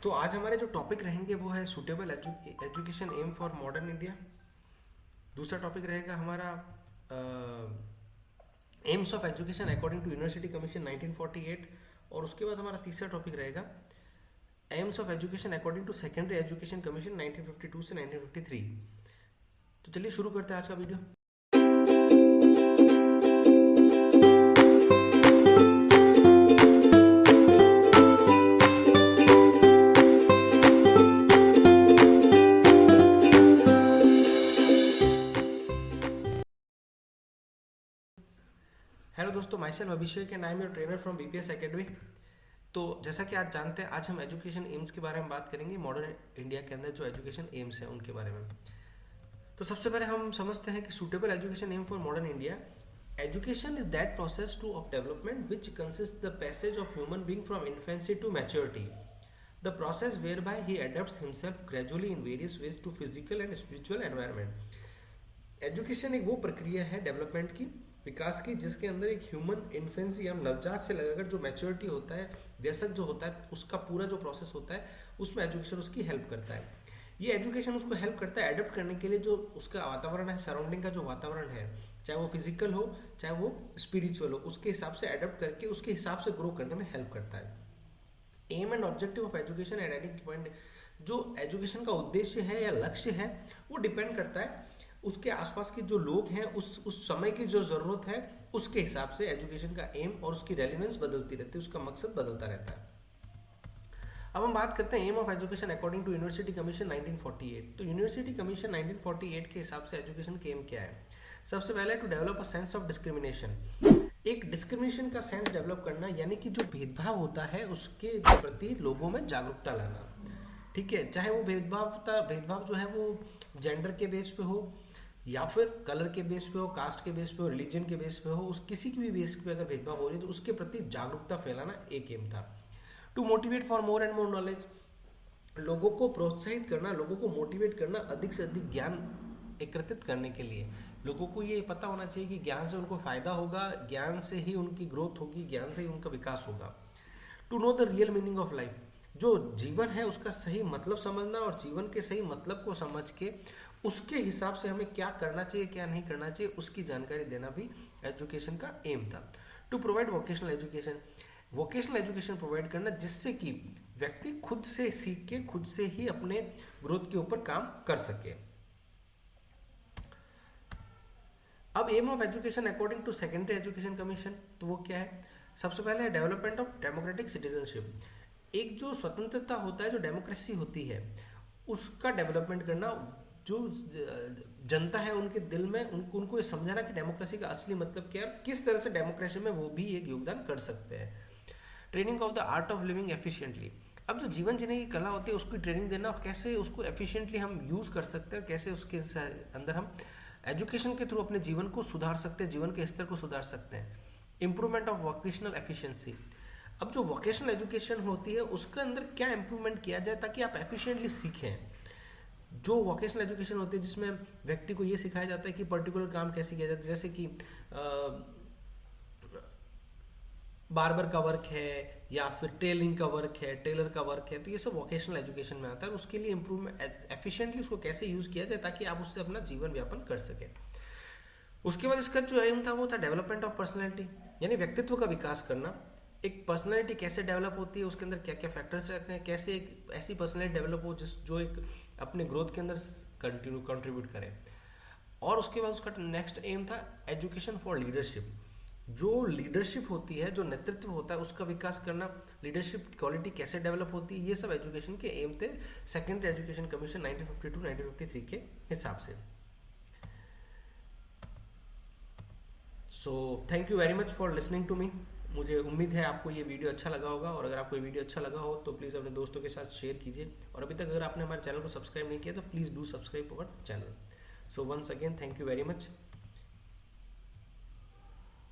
तो आज हमारे जो टॉपिक रहेंगे वो है suitable education aim for modern India. दूसरा टॉपिक रहेगा हमारा aims of education according to university commission 1948। और उसके बाद हमारा तीसरा टॉपिक रहेगा aims of education according to secondary education commission 1952 से 1953। तो चलिए शुरू करते हैं आज का वीडियो। हेलो दोस्तों, my self Abhishek and I am your trainer from BPS academy. तो जैसा कि आज जानते हैं, आज हम एजुकेशन एम्स के बारे में बात करेंगे। मॉडर्न इंडिया के अंदर जो एजुकेशन एम्स हैं उनके बारे में। तो सबसे पहले हम समझते हैं कि suitable education aim for modern India. Education is that process to of development which consist the passage of human being from infancy to maturity, the process whereby he adapts himself gradually in various ways to physical and spiritual environment. Education एक वो प्रक्रिया है development की, विकास की, जिसके अंदर एक human infancy या नवजात से लगाकर जो मैच्योरिटी होता है, वयस्क जो होता है, उसका पूरा जो प्रोसेस होता है उसमें एजुकेशन उसकी हेल्प करता है। ये एजुकेशन उसको हेल्प करता है एडप्ट करने के लिए जो उसका वातावरण है, सराउंडिंग का जो वातावरण है, चाहे वो फिजिकल हो चाहे वो स्पिरिचुअल हो, उसके हिसाब से एडप्ट करके उसके हिसाब से ग्रो करने में हेल्प करता है। Aim and objective of education at any point, जो एजुकेशन का उद्देश्य है या लक्ष्य है वो डिपेंड करता है उसके आसपास के जो लोग हैं, उस समय की जो ज़रूरत है उसके हिसाब से एजुकेशन का एम और उसकी रेलिवेंस बदलती रहती है, उसका मकसद बदलता रहता है। अब हम बात करते हैं aim of education according to university commission 1948। तो यूनिवर्सिटी कमीशन 1948 के हिसाब से एजुकेशन के एम क्या है? सबसे पहले to develop a sense of discrimination, एक डिस्क्रिमिनेशन का सेंस डेवलप करना, यानी कि जो भेदभाव होता है उसके प्रति लोगों में जागरूकता लाना। ठीक है, चाहे वो भेदभाव जो है वो जेंडर के बेस पे हो या फिर कलर के बेस पे हो, कास्ट के बेस पे हो, रिलीजन के बेस पे हो, उस किसी की भी बेस पे अगर भेदभाव हो रही है तो उसके प्रति जागरूकता फैलाना एक एम था। To motivate for more and more knowledge, लोगों को प्रोत्साहित करना, लोगों को मोटिवेट करना अधिक से अधिक ज्ञान एकत्रित करने के लिए। लोगों को ये पता होना चाहिए कि ज्ञान से उनको फायदा होगा, ज्ञान से ही उनकी ग्रोथ होगी, ज्ञान से ही उनका विकास होगा। To know the real meaning of life, जो जीवन है उसका सही मतलब समझना और जीवन के सही मतलब को समझ के उसके हिसाब से हमें क्या करना चाहिए क्या नहीं करना चाहिए उसकी जानकारी देना भी एजुकेशन का एम था। To provide vocational education, vocational education provide करना जिससे कि व्यक्ति खुद से सीख के खुद से ही अपने ग्रोथ के ऊपर काम कर सके। अब aim of education according to secondary education commission, तो वो क्या है? सबसे पहले है डेवलपमेंट ऑफ डेमोक्रेटिक सिटीजनशिप, एक जो स्वतंत्रता होता है, जो डेमोक्रेसी होती है उसका डेवलपमेंट करना, जो जनता है उनके दिल में उनको ये समझाना कि डेमोक्रेसी का असली मतलब क्या है, किस तरह से डेमोक्रेसी में वो भी एक योगदान कर सकते हैं। Training of the art of living efficiently, अब जो जीवन जीने की कला होती है उसकी ट्रेनिंग देना और कैसे उसको एफिशिएंटली हम यूज़ कर सकते हैं, कैसे उसके अंदर हम एजुकेशन के थ्रू अपने जीवन को सुधार सकते हैं, जीवन के स्तर को सुधार सकते हैं। इम्प्रूवमेंट ऑफ वोकेशनल एफिशिएंसी, अब जो वोकेशनल एजुकेशन होती है उसके अंदर क्या इम्प्रूवमेंट किया जाए ताकि आप एफिशिएंटली सीखें। जो वोकेशनल एजुकेशन होती है जिसमें व्यक्ति को ये सिखाया जाता है कि पर्टिकुलर काम कैसे किया जाता है, जैसे कि बार्बर का वर्क है या फिर टेलरिंग का वर्क है, टेलर का वर्क है, तो ये सब वोकेशनल एजुकेशन में आता है। उसके लिए इम्प्रूवमेंट एफिशिएंटली उसको कैसे यूज़ किया जाए ताकि आप उससे अपना जीवन व्यापन कर सकें। उसके बाद इसका जो एम था वो था डेवलपमेंट ऑफ पर्सनैलिटी, यानी व्यक्तित्व का विकास करना। एक पर्सनैलिटी कैसे डेवलप होती है, उसके अंदर क्या क्या फैक्टर्स रहते हैं, कैसे एक ऐसी पर्सनैलिटी डेवलप हो जो एक अपने ग्रोथ के अंदर कंट्रीब्यूट करे। और उसके बाद उसका नेक्स्ट एम था एजुकेशन फॉर लीडरशिप, जो लीडरशिप होती है, जो नेतृत्व होता है उसका विकास करना, लीडरशिप क्वालिटी कैसे डेवलप होती है, ये सब एजुकेशन के एम थे सेकेंडरी एजुकेशन कमीशन 1952-1953 के हिसाब से। So thank you very much for listening to me. मुझे उम्मीद है आपको ये वीडियो अच्छा लगा होगा, और अगर आपको ये वीडियो अच्छा लगा हो तो प्लीज़ अपने दोस्तों के साथ शेयर कीजिए, और अभी तक अगर आपने हमारे चैनल को सब्सक्राइब नहीं किया तो please do subscribe our channel. So once again thank you very much.